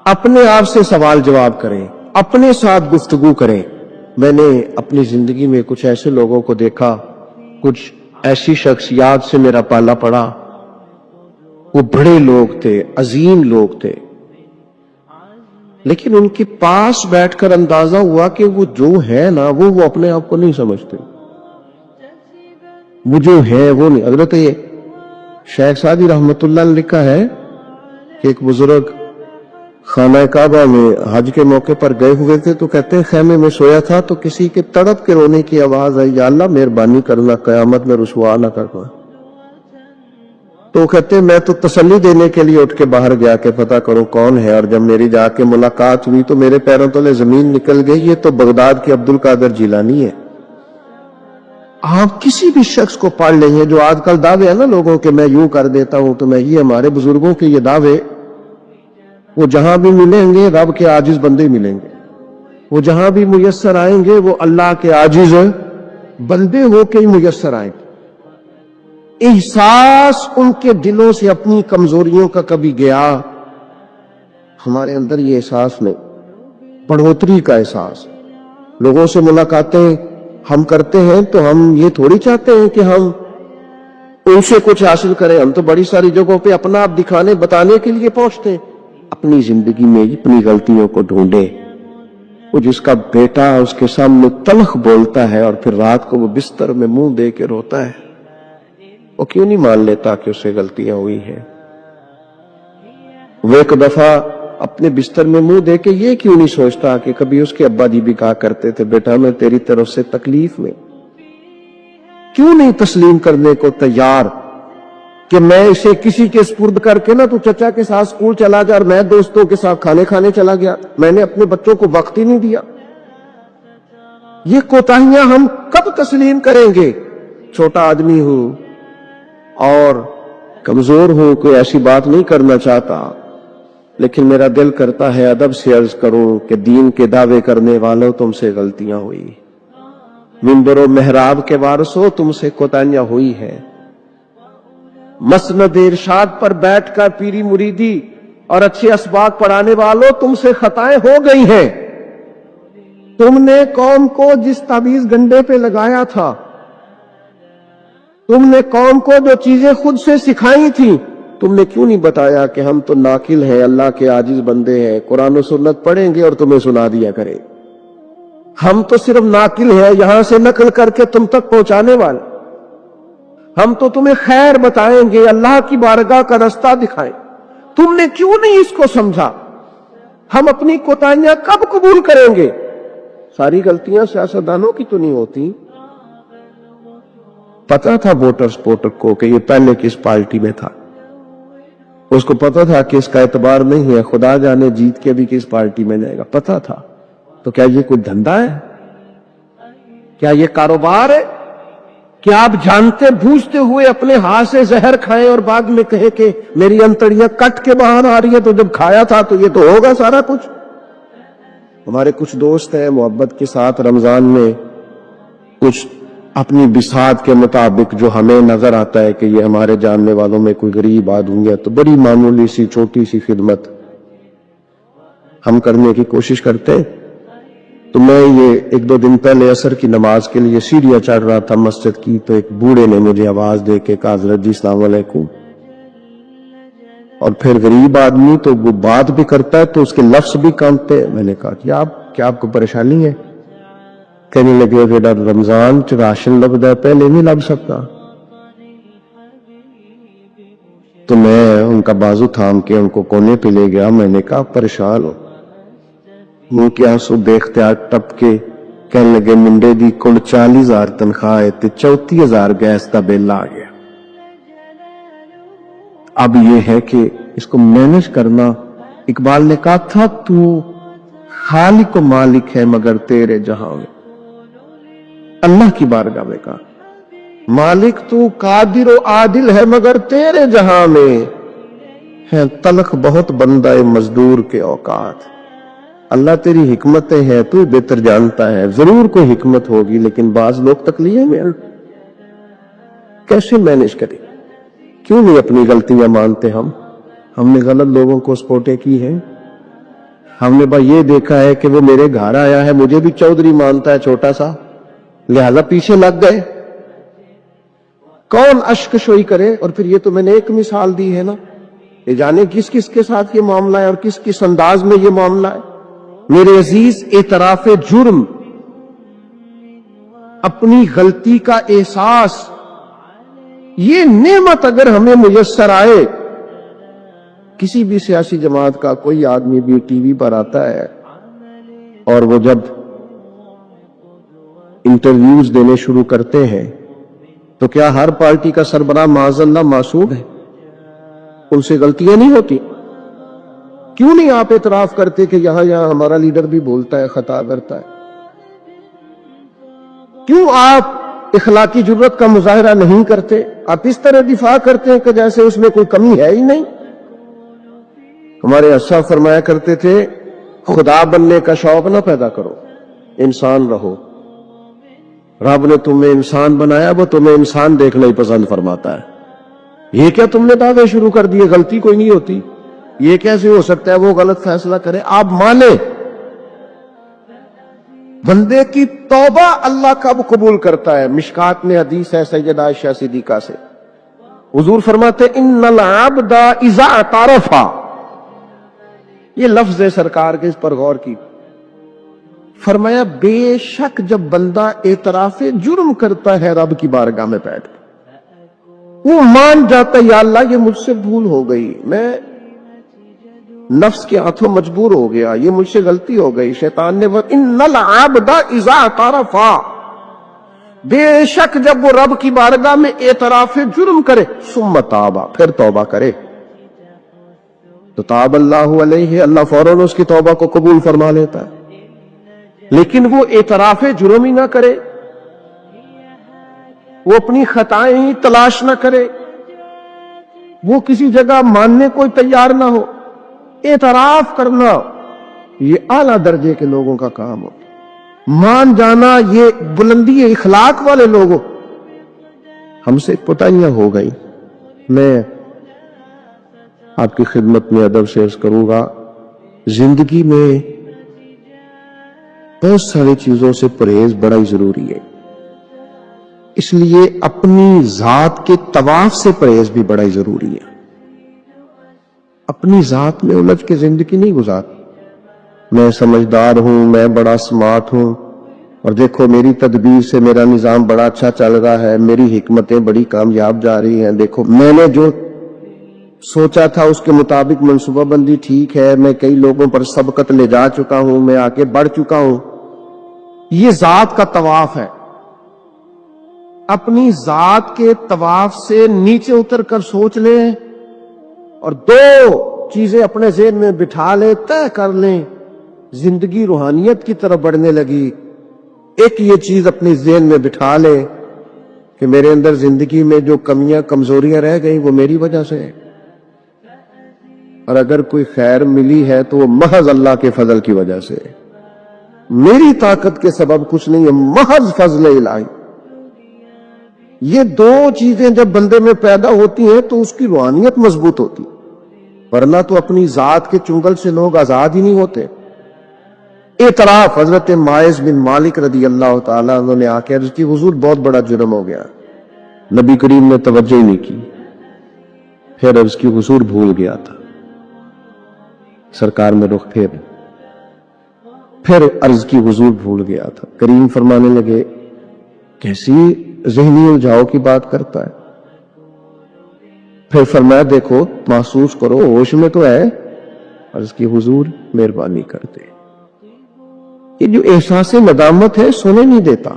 اپنے آپ سے سوال جواب کریں، اپنے ساتھ گفتگو کریں. میں نے اپنی زندگی میں کچھ ایسے لوگوں کو دیکھا، کچھ ایسی شخصیات سے میرا پالا پڑا، وہ بڑے لوگ تھے، عظیم لوگ تھے، لیکن ان کے پاس بیٹھ کر اندازہ ہوا کہ وہ جو ہے نا وہ اپنے آپ کو نہیں سمجھتے. وہ جو ہے وہ نہیں. حضرت شیخ سعدی رحمت اللہ نے لکھا ہے کہ ایک بزرگ خانہ کعبہ میں حج کے موقع پر گئے ہوئے تھے تو کہتے ہیں خیمے میں سویا تھا تو کسی کے تڑپ کے رونے کی آواز آئی، یا اللہ مہربانی کرنا قیامت میں رسوا نہ کرنا. تو کہتے ہیں میں تو تسلی دینے کے لیے اٹھ کے باہر گیا کہ پتہ کروں کون ہے، اور جب میری جا کے ملاقات ہوئی تو میرے پیروں تلے زمین نکل گئی، یہ تو بغداد کے عبد القادر جیلانی ہے. آپ کسی بھی شخص کو پڑھ لیں گے، جو آج کل دعوے ہیں نا لوگوں کے، میں یوں کر دیتا ہوں تو میں یہ، ہمارے بزرگوں کے یہ دعوے، وہ جہاں بھی ملیں گے رب کے عاجز بندے ملیں گے، وہ جہاں بھی میسر آئیں گے وہ اللہ کے عاجز بندے ہو کے ہی میسر آئیں گے. احساس ان کے دلوں سے اپنی کمزوریوں کا کبھی گیا؟ ہمارے اندر یہ احساس نہیں. بڑھوتری کا احساس. لوگوں سے ملاقاتیں ہم کرتے ہیں تو ہم یہ تھوڑی چاہتے ہیں کہ ہم ان سے کچھ حاصل کریں. ہم تو بڑی ساری جگہوں پہ اپنا آپ دکھانے بتانے کے لیے پہنچتے ہیں. اپنی زندگی میں اپنی غلطیوں کو ڈھونڈے. وہ جس کا بیٹا اس کے سامنے تلخ بولتا ہے اور پھر رات کو وہ بستر میں منہ دے کے روتا ہے، وہ کیوں نہیں مان لیتا کہ اس سے غلطیاں ہوئی ہیں؟ وہ ایک دفعہ اپنے بستر میں منہ دے کے یہ کیوں نہیں سوچتا کہ کبھی اس کے ابا جی بھی کہا کرتے تھے بیٹا میں تیری طرف سے تکلیف میں. کیوں نہیں تسلیم کرنے کو تیار کہ میں اسے کسی کے سپرد کر کے نا تو چچا کے ساتھ اسکول چلا جا اور میں دوستوں کے ساتھ کھانے کھانے چلا گیا، میں نے اپنے بچوں کو وقت ہی نہیں دیا. یہ کوتاہیاں ہم کب تسلیم کریں گے؟ چھوٹا آدمی ہوں اور کمزور ہوں، کوئی ایسی بات نہیں کرنا چاہتا، لیکن میرا دل کرتا ہے ادب سے عرض کروں کہ دین کے دعوے کرنے والوں تم سے غلطیاں ہوئی، منبر و محراب کے وارثوں تم سے کوتاہیاں ہوئی ہیں. مسند ارشاد پر بیٹھ کر پیری مریدی اور اچھے اسباق پڑھانے والوں تم سے خطائیں ہو گئی ہیں. تم نے قوم کو جس تعویذ گنڈے پہ لگایا تھا، تم نے قوم کو جو چیزیں خود سے سکھائی تھیں، تم نے کیوں نہیں بتایا کہ ہم تو ناقل ہیں، اللہ کے عاجز بندے ہیں، قرآن و سنت پڑھیں گے اور تمہیں سنا دیا کریں. ہم تو صرف ناقل ہیں، یہاں سے نقل کر کے تم تک پہنچانے والے. ہم تو تمہیں خیر بتائیں گے، اللہ کی بارگاہ کا رستہ دکھائیں. تم نے کیوں نہیں اس کو سمجھا؟ ہم اپنی کوتاہیاں کب قبول کریں گے؟ ساری غلطیاں سیاستدانوں کی تو نہیں ہوتی. پتا تھا ووٹر سپورٹر کو کہ یہ پہلے کس پارٹی میں تھا، اس کو پتا تھا کہ اس کا اعتبار نہیں ہے، خدا جانے جیت کے بھی کس پارٹی میں جائے گا، پتا تھا. تو کیا یہ کوئی دھندا ہے؟ کیا یہ کاروبار ہے؟ کیا آپ جانتے بوجھتے ہوئے اپنے ہاتھ سے زہر کھائیں اور بعد میں کہے کہ میری انتڑیاں کٹ کے باہر آ رہی ہے، تو جب کھایا تھا تو یہ تو ہوگا سارا کچھ. ہمارے کچھ دوست ہیں محبت کے ساتھ رمضان میں کچھ اپنی بساط کے مطابق جو ہمیں نظر آتا ہے کہ یہ ہمارے جاننے والوں میں کوئی غریب آدمی ہے تو بڑی معمولی سی چھوٹی سی خدمت ہم کرنے کی کوشش کرتے ہیں. تو میں یہ 1-2 دن پہلے عصر کی نماز کے لیے سیڑھیاں چڑھ رہا تھا مسجد کی, تو ایک بوڑھے نے مجھے آواز دے کے کہا حضرت جی السلام علیکم. اور پھر غریب آدمی تو وہ بات بھی کرتا ہے تو اس کے لفظ بھی کامتے. میں نے کہا کہ آپ کو پریشانی ہے؟ کہنے لگے بیٹا رمضان چ راشن لبدا ہے, پہلے نہیں لب سکتا. تو میں ان کا بازو تھام کے ان کو کونے پہ لے گیا. میں نے کہا پریشان ہو. منہ کے آنسو بے اختیار ٹپ کے کہنے لگے منڈے دی کل 40,000 تنخواہ ہے تے 34,000 گیس کا بل آ گیا. اب یہ ہے کہ اس کو مینج کرنا. اقبال نے کہا تھا تو خالق و مالک ہے مگر تیرے جہاں میں. اللہ کی بارگاہ میں کہا مالک تو قادر و عادل ہے مگر تیرے جہاں میں ہے تلخ بہت بندہ مزدور کے اوقات. اللہ تیری حکمتیں ہیں تو بہتر جانتا ہے. ضرور کوئی حکمت ہوگی لیکن بعض لوگ تکلیف میں کیسے مینج کریں؟ کیوں نہیں اپنی غلطیاں مانتے؟ ہم نے غلط لوگوں کو سپورٹیں کی ہیں. ہم نے بھائی یہ دیکھا ہے کہ وہ میرے گھر آیا ہے, مجھے بھی چودھری مانتا ہے چھوٹا سا, لہذا پیچھے لگ گئے. کون اشک شوئی کرے؟ اور پھر یہ تو میں نے ایک مثال دی ہے نا, یہ جانے کس کس کے ساتھ یہ معاملہ ہے اور کس کس انداز میں یہ معاملہ ہے. میرے عزیز, اعتراف جرم, اپنی غلطی کا احساس, یہ نعمت اگر ہمیں میسر آئے. کسی بھی سیاسی جماعت کا کوئی آدمی بھی ٹی وی پر آتا ہے اور وہ جب انٹرویوز دینے شروع کرتے ہیں تو کیا ہر پارٹی کا سربراہ معاذ اللہ معصوم ہے؟ ان سے غلطیاں نہیں ہوتی؟ کیوں نہیں آپ اعتراف کرتے کہ یہاں ہمارا لیڈر بھی بولتا ہے, خطا کرتا ہے؟ کیوں آپ اخلاقی جرات کا مظاہرہ نہیں کرتے؟ آپ اس طرح دفاع کرتے ہیں کہ جیسے اس میں کوئی کمی ہے ہی نہیں. ہمارے اساتذہ فرمایا کرتے تھے خدا بننے کا شوق نہ پیدا کرو, انسان رہو. رب نے تمہیں انسان بنایا, وہ تمہیں انسان دیکھنا ہی پسند فرماتا ہے. یہ کیا تم نے دعوے شروع کر دیے غلطی کوئی نہیں ہوتی؟ یہ کیسے ہو سکتا ہے وہ غلط فیصلہ کرے؟ آپ مانیں بندے کی توبہ اللہ کب قبول کرتا ہے؟ مشکات میں حدیث ہے سیدہ عائشہ صدیقہ سے, حضور فرماتے ان العبد اذا اعترف, یہ لفظ ہے سرکار کے, اس پر غور کی. فرمایا بے شک جب بندہ اعتراف جرم کرتا ہے رب کی بارگاہ میں بیٹھ کے وہ مان جاتا ہے یا اللہ یہ مجھ سے بھول ہو گئی, میں نفس کے ہاتھوں مجبور ہو گیا, یہ مجھ سے غلطی ہو گئی. شیطان نے ان العبد اذا اعترف, بے شک جب وہ رب کی بارگاہ میں اعتراف جرم کرے ثم تاب, پھر توبہ کرے تو تاب اللہ علیہ, اللہ فوراً اس کی توبہ کو قبول فرما لیتا ہے. لیکن وہ اعتراف جرم ہی نہ کرے, وہ اپنی خطائیں ہی تلاش نہ کرے, وہ کسی جگہ ماننے کو تیار نہ ہو. اعتراف کرنا یہ اعلیٰ درجے کے لوگوں کا کام ہو, مان جانا یہ بلندی اخلاق والے لوگوں. ہم سے کوتاہیاں ہو گئی. میں آپ کی خدمت میں ادب سے عرض کروں گا, زندگی میں بہت ساری چیزوں سے پرہیز بڑا ہی ضروری ہے. اس لیے اپنی ذات کے طواف سے پرہیز بھی بڑا ہی ضروری ہے. اپنی ذات میں الجھ کے زندگی نہیں گزار, میں سمجھدار ہوں, میں بڑا سمارٹ ہوں, اور دیکھو میری تدبیر سے میرا نظام بڑا اچھا چل رہا ہے, میری حکمتیں بڑی کامیاب جا رہی ہیں, دیکھو میں نے جو سوچا تھا اس کے مطابق منصوبہ بندی ٹھیک ہے, میں کئی لوگوں پر سبقت لے جا چکا ہوں, میں آگے بڑھ چکا ہوں. یہ ذات کا طواف ہے. اپنی ذات کے طواف سے نیچے اتر کر سوچ لیں اور دو چیزیں اپنے ذہن میں بٹھا لیں, طے کر لیں, زندگی روحانیت کی طرف بڑھنے لگی. ایک یہ چیز اپنے ذہن میں بٹھا لیں کہ میرے اندر زندگی میں جو کمیاں کمزوریاں رہ گئیں وہ میری وجہ سے ہے, اور اگر کوئی خیر ملی ہے تو وہ محض اللہ کے فضل کی وجہ سے, میری طاقت کے سبب کچھ نہیں ہے, محض فضل الہی. یہ دو چیزیں جب بندے میں پیدا ہوتی ہیں تو اس کی روحانیت مضبوط ہوتی، ورنہ تو اپنی ذات کے چنگل سے لوگ آزاد ہی نہیں ہوتے۔ اعتراف، حضرت ماعز بن مالک رضی اللہ تعالیٰ عنہ نے آ کے عرض کی حضور بہت بڑا جرم ہو گیا۔ نبی کریم نے توجہ ہی نہیں کی، پھر عرض کی حضور بھول گیا تھا۔ سرکار میں رخ پھر عرض کی حضور بھول گیا تھا۔ کریم فرمانے لگے کیسی ذہنی الجھاؤ کی بات کرتا ہے۔ پھر فرمایا دیکھو محسوس کرو ہوش میں تو ہے۔ عرض کی حضور مہربانی کرتے، یہ جو احساس ندامت ہے سونے نہیں دیتا،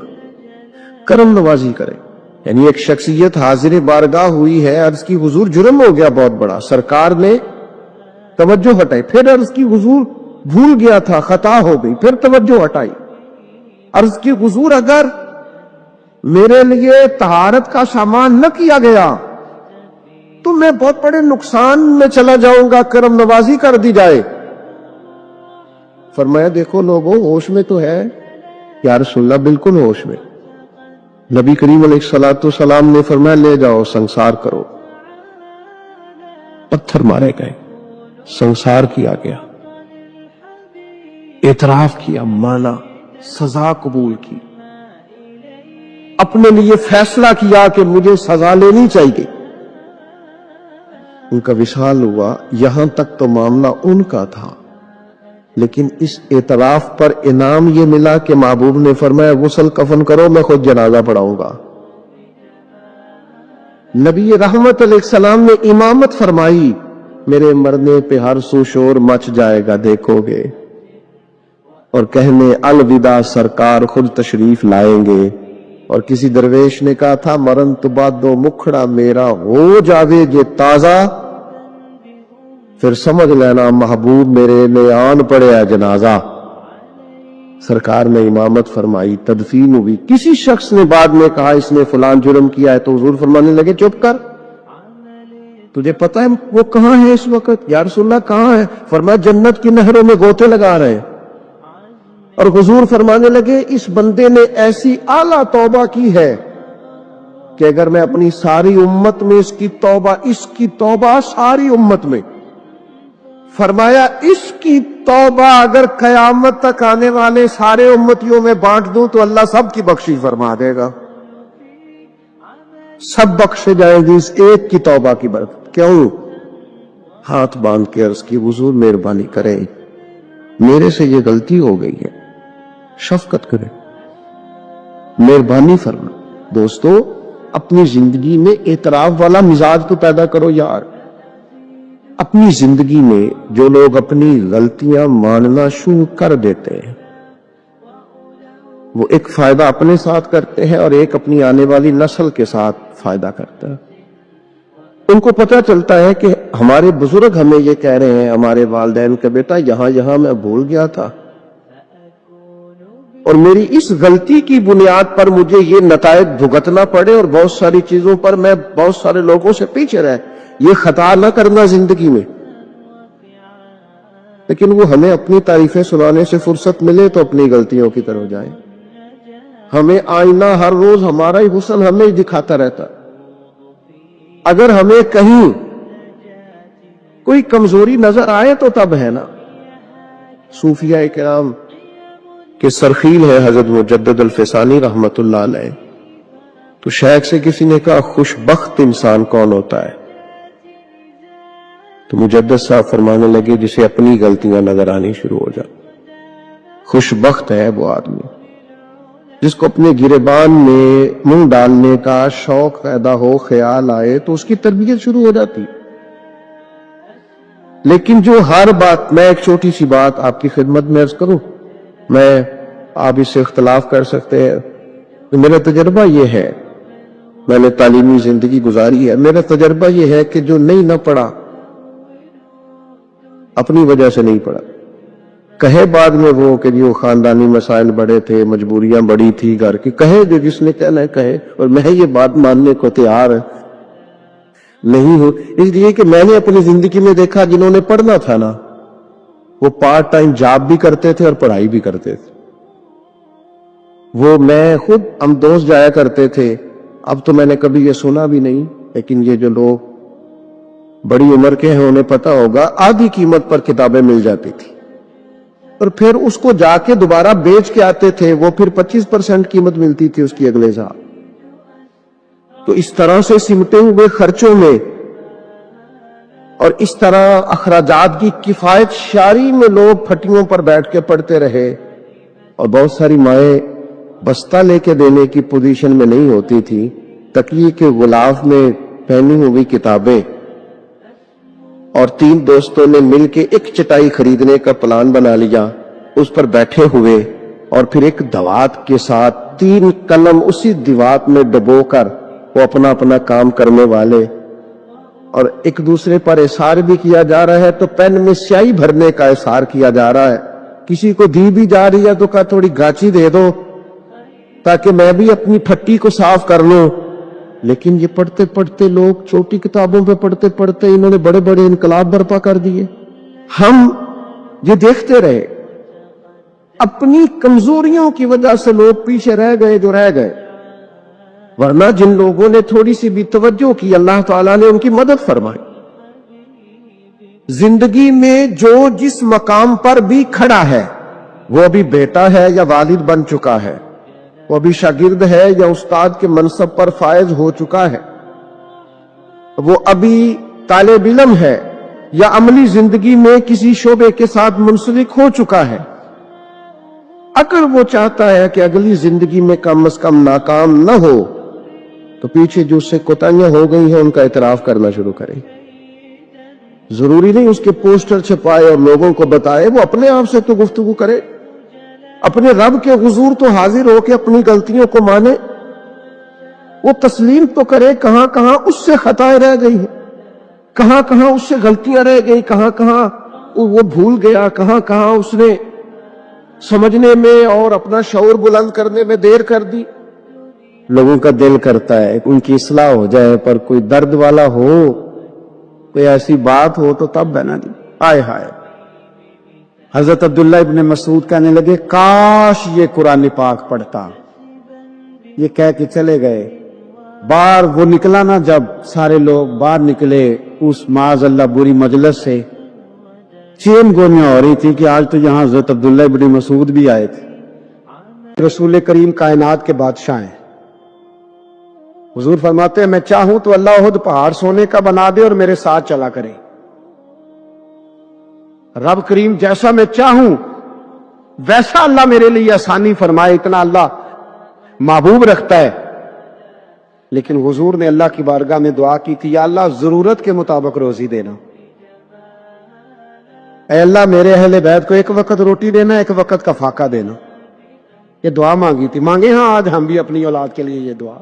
کرم نوازی کرے۔ یعنی ایک شخصیت حاضر بارگاہ ہوئی ہے، عرض کی حضور جرم ہو گیا بہت بڑا، سرکار نے توجہ ہٹائی، پھر عرض کی حضور بھول گیا تھا، خطا ہو گئی، پھر توجہ ہٹائی۔ عرض کی حضور اگر میرے لیے طہارت کا سامان نہ کیا گیا تو میں بہت بڑے نقصان میں چلا جاؤں گا، کرم نوازی کر دی جائے۔ فرمایا دیکھو لوگوں ہوش میں تو ہے۔ یا رسول اللہ بالکل ہوش میں۔ نبی کریم علیہ الصلوۃ والسلام نے فرمایا لے جاؤ سنسار کرو۔ پتھر مارے گئے، سنسار کیا گیا، اعتراف کیا، مانا، سزا قبول کی، اپنے لیے فیصلہ کیا کہ مجھے سزا لینی چاہیے۔ ان کا وصال ہوا، یہاں تک تو معاملہ ان کا تھا، لیکن اس اعتراف پر انعام یہ ملا کہ محبوب نے فرمایا غسل کفن کرو، میں خود جنازہ پڑھاؤں گا۔ نبی رحمت علیہ السلام نے امامت فرمائی، میرے مرنے پہ ہر سو شور مچ جائے گا دیکھو گے، اور کہنے الوداع سرکار خود تشریف لائیں گے۔ اور کسی درویش نے کہا تھا مرن تو بعد دو مکھڑا میرا ہو جاوے جے تازہ، پھر سمجھ لینا محبوب میرے نے آن پڑے ہے جنازہ۔ سرکار نے امامت فرمائی، تدفین ہوئی۔ کسی شخص نے بعد میں کہا اس نے فلان جرم کیا ہے، تو حضور فرمانے لگے چپ کر، تجھے پتا ہے وہ کہاں ہے اس وقت؟ یا رسول اللہ کہاں ہے؟ فرمایا جنت کی نہروں میں گوتے لگا رہے ہیں۔ اور حضور فرمانے لگے اس بندے نے ایسی اعلیٰ توبہ کی ہے کہ اگر میں اپنی ساری امت میں اس کی توبہ ساری امت میں، فرمایا اس کی توبہ اگر قیامت تک آنے والے سارے امتیوں میں بانٹ دوں تو اللہ سب کی بخشش فرما دے گا، سب بخشے جائیں گی اس ایک کی توبہ کی برکت۔ کیوں؟ ہاتھ باندھ کے عرض کی حضور مہربانی کریں، میرے سے یہ غلطی ہو گئی ہے، شفقت کریں، مہربانی فرما۔ دوستو اپنی زندگی میں اعتراف والا مزاج تو پیدا کرو یار۔ اپنی زندگی میں جو لوگ اپنی غلطیاں ماننا شروع کر دیتے ہیں وہ ایک فائدہ اپنے ساتھ کرتے ہیں اور ایک اپنی آنے والی نسل کے ساتھ فائدہ کرتا ہے۔ ان کو پتہ چلتا ہے کہ ہمارے بزرگ ہمیں یہ کہہ رہے ہیں، ہمارے والدین کا بیٹا یہاں میں بھول گیا تھا، اور میری اس غلطی کی بنیاد پر مجھے یہ نتائج بھگتنا پڑے، اور بہت ساری چیزوں پر میں بہت سارے لوگوں سے پیچھے رہے، یہ خطا نہ کرنا زندگی میں۔ لیکن وہ ہمیں اپنی تعریفیں سنانے سے فرصت ملے تو اپنی غلطیوں کی طرف جائیں۔ ہمیں آئینہ ہر روز ہمارا ہی حسن ہمیں ہی دکھاتا رہتا۔ اگر ہمیں کہیں کوئی کمزوری نظر آئے تو تب ہے نا۔ صوفیاء کرام کے سرخیل ہے حضرت مجدد الفسانی رحمت اللہ علیہ، تو شیخ سے کسی نے کہا خوش بخت انسان کون ہوتا ہے؟ تو مجدد صاحب فرمانے لگے جسے اپنی غلطیاں نظر آنی شروع ہو جائے۔ خوش بخت ہے وہ آدمی جس کو اپنے گریبان میں منہ ڈالنے کا شوق پیدا ہو، خیال آئے تو اس کی تربیت شروع ہو جاتی۔ لیکن جو ہر بات، میں ایک چھوٹی سی بات آپ کی خدمت میں عرض کروں، میں آپ اس سے اختلاف کر سکتے ہیں، میرا تجربہ یہ ہے، میں نے تعلیمی زندگی گزاری ہے، میرا تجربہ یہ ہے کہ جو نہیں نہ پڑھا اپنی وجہ سے نہیں پڑھا، کہے بعد میں وہ کہ جو خاندانی مسائل بڑے تھے، مجبوریاں بڑی تھی گھر کی، کہے جو جس نے کہنا ہے کہے، اور میں یہ بات ماننے کو تیار نہیں ہوں، اس لیے کہ میں نے اپنی زندگی میں دیکھا جنہوں نے پڑھنا تھا نا وہ پارٹ ٹائم جاب بھی کرتے تھے اور پڑھائی بھی کرتے تھے۔ وہ میں خود ہم دوست جایا کرتے تھے، اب تو میں نے کبھی یہ سنا بھی نہیں، لیکن یہ جو لوگ بڑی عمر کے ہیں انہیں پتا ہوگا، آدھی قیمت پر کتابیں مل جاتی تھی اور پھر اس کو جا کے دوبارہ بیچ کے آتے تھے، وہ پھر 25% قیمت ملتی تھی اس کی اگلے سال۔ تو اس طرح سے سمٹے ہوئے خرچوں میں اور اس طرح اخراجات کی کفایت شاری میں لوگ پھٹیوں پر بیٹھ کے پڑھتے رہے، اور بہت ساری مائیں بستہ لے کے دینے کی پوزیشن میں نہیں ہوتی تھی، تکیے کے غلاف میں پہنی ہوئی کتابیں، اور 3 دوستوں نے مل کے ایک چٹائی خریدنے کا پلان بنا لیا، اس پر بیٹھے ہوئے، اور پھر ایک دوات کے ساتھ 3 قلم اسی دوات میں ڈبو کر وہ اپنا اپنا کام کرنے والے، اور ایک دوسرے پر احسار بھی کیا جا رہا ہے، تو پین میں سیاہی بھرنے کا احسار کیا جا رہا ہے، کسی کو دی بھی جا رہی ہے تو کہا تھوڑی گاچی دے دو تاکہ میں بھی اپنی پھٹی کو صاف کر لوں۔ لیکن یہ پڑھتے پڑھتے لوگ، چھوٹی کتابوں پہ پڑھتے پڑھتے انہوں نے بڑے بڑے انقلاب برپا کر دیے۔ ہم یہ دیکھتے رہے، اپنی کمزوریوں کی وجہ سے لوگ پیچھے رہ گئے جو رہ گئے، ورنہ جن لوگوں نے تھوڑی سی بھی توجہ کی اللہ تعالیٰ نے ان کی مدد فرمائی۔ زندگی میں جو جس مقام پر بھی کھڑا ہے، وہ ابھی بیٹا ہے یا والد بن چکا ہے، وہ ابھی شاگرد ہے یا استاد کے منصب پر فائز ہو چکا ہے، وہ ابھی طالب علم ہے یا عملی زندگی میں کسی شعبے کے ساتھ منسلک ہو چکا ہے، اگر وہ چاہتا ہے کہ اگلی زندگی میں کم از کم ناکام نہ ہو تو پیچھے جو اس سے کوتاہیاں ہو گئی ہیں ان کا اعتراف کرنا شروع کرے۔ ضروری نہیں اس کے پوسٹر چھپائے اور لوگوں کو بتائے، وہ اپنے آپ سے تو گفتگو کرے، اپنے رب کے حضور تو حاضر ہو کے اپنی غلطیوں کو مانے، وہ تسلیم تو کرے کہاں کہاں اس سے خطائیں رہ گئی ہیں، کہاں کہاں اس سے غلطیاں رہ گئی، کہاں کہاں وہ بھول گیا، کہاں کہاں اس نے سمجھنے میں اور اپنا شعور بلند کرنے میں دیر کر دی۔ لوگوں کا دل کرتا ہے ان کی اصلاح ہو جائے، پر کوئی درد والا ہو، کوئی ایسی بات ہو تو تب بنا دی۔ آئے ہائے، حضرت عبداللہ ابن مسعود کہنے لگے کاش یہ قرآن پاک پڑھتا، یہ کہہ کے چلے گئے۔ باہر وہ نکلا نا، جب سارے لوگ باہر نکلے اس معاذ اللہ بری مجلس سے، چین گونیاں ہو رہی تھی کہ آج تو یہاں حضرت عبداللہ ابن مسعود بھی آئے تھے۔ رسول کریم کائنات کے بادشاہ ہیں، حضور فرماتے ہیں میں چاہوں تو اللہ احد پہاڑ سونے کا بنا دے اور میرے ساتھ چلا کرے۔ رب کریم جیسا میں چاہوں ویسا اللہ میرے لیے آسانی فرمائے، اتنا اللہ محبوب رکھتا ہے۔ لیکن حضور نے اللہ کی بارگاہ میں دعا کی تھی، یا اللہ ضرورت کے مطابق روزی دینا، اے اللہ میرے اہل بیت کو ایک وقت روٹی دینا، ایک وقت کا فاقہ دینا۔ یہ دعا مانگی تھی، مانگے ہاں آج ہم بھی اپنی اولاد کے لیے یہ دعا،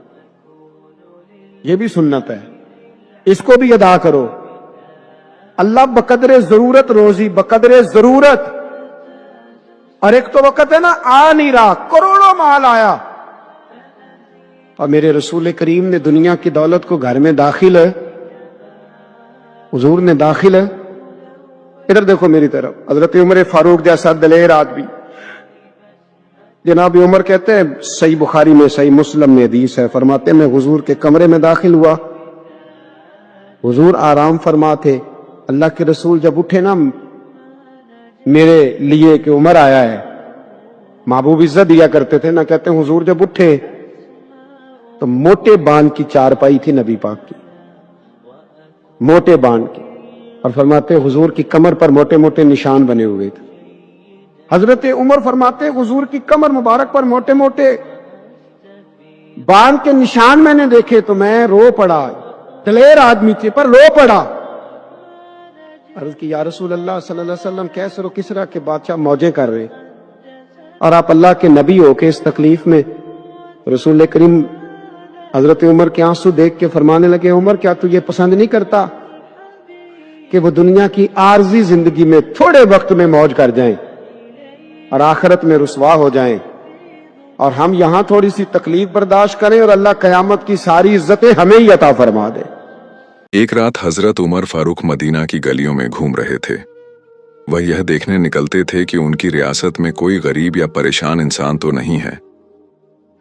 یہ بھی سنت ہے، اس کو بھی ادا کرو۔ اللہ بقدر ضرورت روزی، بقدر ضرورت۔ اور ایک تو وقت ہے نا آ نہیں رہا، کروڑوں مال آیا اور میرے رسول کریم نے دنیا کی دولت کو گھر میں داخل ہے، حضور نے داخل ہے۔ ادھر دیکھو میری طرف، حضرت عمر فاروق جیسا دلیر آدمی، جناب عمر کہتے ہیں صحیح بخاری میں صحیح مسلم میں حدیث ہے، فرماتے ہیں میں حضور کے کمرے میں داخل ہوا، حضور آرام فرما تھے، اللہ کے رسول جب اٹھے نا میرے لیے کہ عمر آیا ہے، محبوب عزت دیا کرتے تھے نا، کہتے ہیں حضور جب اٹھے تو موٹے بان کی چارپائی تھی نبی پاک کی، موٹے بان کی، اور فرماتے حضور کی کمر پر موٹے موٹے نشان بنے ہوئے تھے۔ حضرت عمر فرماتے حضور کی کمر مبارک پر موٹے موٹے بان کے نشان میں نے دیکھے تو میں رو پڑا، دلیر آدمی تھے پر رو پڑا۔ عرض کی یا رسول اللہ صلی اللہ علیہ وسلم کیسر و کسرا کے بادشاہ موجیں کر رہے اور آپ اللہ کے نبی ہو کے اس تکلیف میں۔ رسول کریم حضرت عمر کے آنسو دیکھ کے فرمانے لگے عمر کیا تو یہ پسند نہیں کرتا کہ وہ دنیا کی عارضی زندگی میں تھوڑے وقت میں موج کر جائیں اور آخرت میں رسوا ہو جائیں، اور ہم یہاں تھوڑی سی تکلیف برداشت کریں اور اللہ قیامت کی ساری عزتیں ہمیں ہی عطا فرما دے۔ ایک رات حضرت عمر فاروق مدینہ کی گلیوں میں گھوم رہے تھے۔ وہ یہ دیکھنے نکلتے تھے کہ ان کی ریاست میں کوئی غریب یا پریشان انسان تو نہیں ہے۔